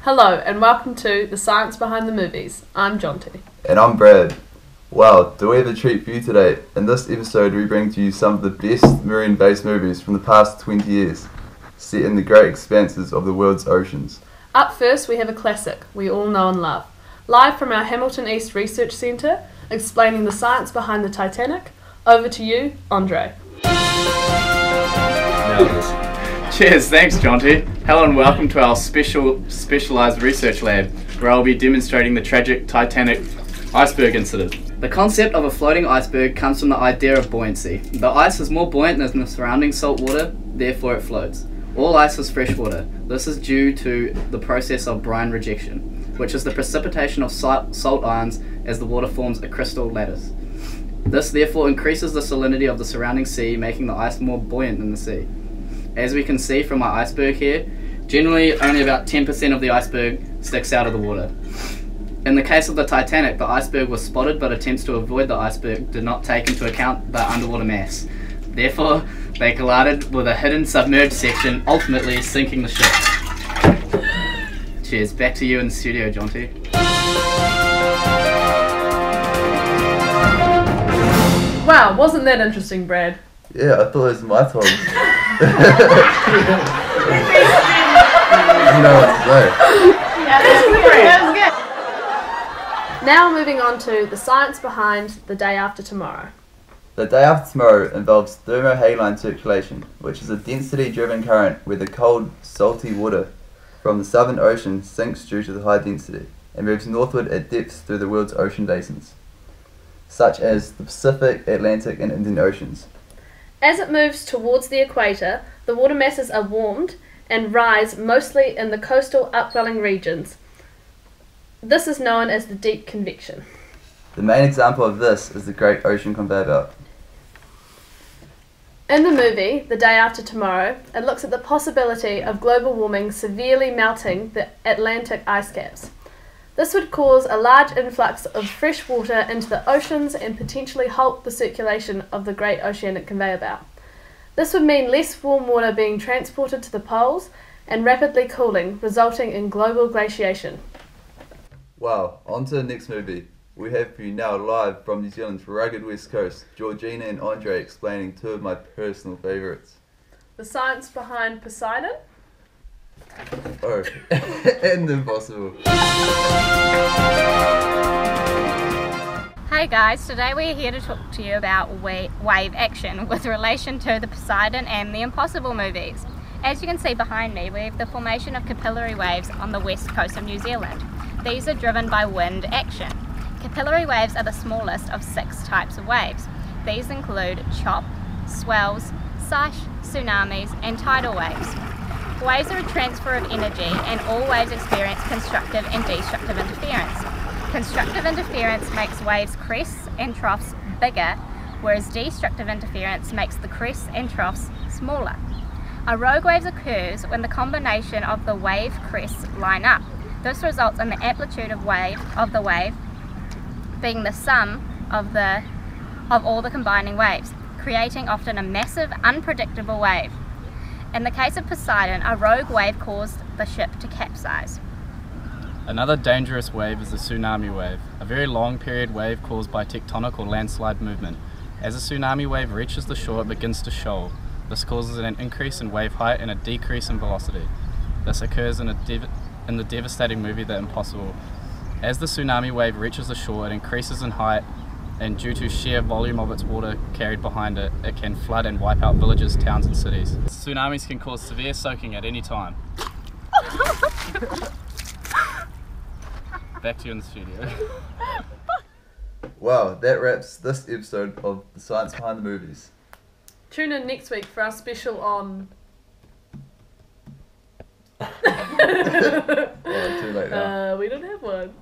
Hello and welcome to The Science Behind the Movies. I'm Jonty. And I'm Brad. Wow, do we have a treat for you today? In this episode we bring to you some of the best marine-based movies from the past 20 years, set in the great expanses of the world's oceans. Up first we have a classic we all know and love. Live from our Hamilton East Research Centre, explaining the science behind the Titanic, over to you, Andre. Cheers, thanks Jonty. Hello and welcome to our specialised research lab, where I'll be demonstrating the tragic Titanic iceberg incident. The concept of a floating iceberg comes from the idea of buoyancy. The ice is more buoyant than the surrounding salt water, therefore it floats. All ice is fresh water. This is due to the process of brine rejection, which is the precipitation of salt ions as the water forms a crystal lattice. This therefore increases the salinity of the surrounding sea, making the ice more buoyant than the sea. As we can see from my iceberg here, generally only about 10% of the iceberg sticks out of the water. In the case of the Titanic, the iceberg was spotted, but attempts to avoid the iceberg did not take into account the underwater mass. Therefore, they collided with a hidden submerged section, ultimately sinking the ship. Cheers, back to you in the studio, Jonty. Wow, wasn't that interesting, Brad? Yeah, I thought it was my time. You know what to say. Yeah, that was good. Now moving on to the science behind The Day After Tomorrow. The Day After Tomorrow involves thermohaline circulation, which is a density-driven current where the cold, salty water from the Southern Ocean sinks due to the high density and moves northward at depths through the world's ocean basins, such as the Pacific, Atlantic and Indian Oceans. As it moves towards the equator, the water masses are warmed and rise mostly in the coastal upwelling regions. This is known as the deep convection. The main example of this is the Great Ocean Conveyor Belt. In the movie, The Day After Tomorrow, it looks at the possibility of global warming severely melting the Atlantic ice caps. This would cause a large influx of fresh water into the oceans and potentially halt the circulation of the Great Oceanic Conveyor Belt. This would mean less warm water being transported to the poles and rapidly cooling, resulting in global glaciation. Wow, on to the next movie. We have for you now live from New Zealand's rugged west coast, Georgina and Andre explaining two of my personal favourites. The science behind Poseidon. Oh, and Impossible. Hey guys, today we're here to talk to you about wave action with relation to the Poseidon and the Impossible movies. As you can see behind me, we have the formation of capillary waves on the west coast of New Zealand. These are driven by wind action. Capillary waves are the smallest of 6 types of waves. These include chop, swells, sight, tsunamis and tidal waves. Waves are a transfer of energy, and all waves experience constructive and destructive interference. Constructive interference makes waves' crests and troughs bigger, whereas destructive interference makes the crests and troughs smaller. A rogue wave occurs when the combination of the wave crests line up. This results in the amplitude of the wave being the sum of all the combining waves, creating often a massive, unpredictable wave. In the case of Poseidon, a rogue wave caused the ship to capsize. Another dangerous wave is the tsunami wave, a very long period wave caused by tectonic or landslide movement. As a tsunami wave reaches the shore, it begins to shoal. This causes an increase in wave height and a decrease in velocity. This occurs in the devastating movie The Impossible. As the tsunami wave reaches the shore, it increases in height, and due to sheer volume of its water carried behind it, it can flood and wipe out villages, towns and cities. Tsunamis can cause severe soaking at any time. Back to you in the studio. Wow, that wraps this episode of The Science Behind the Movies. Tune in next week for our special on... Oh, too late now. We don't have one.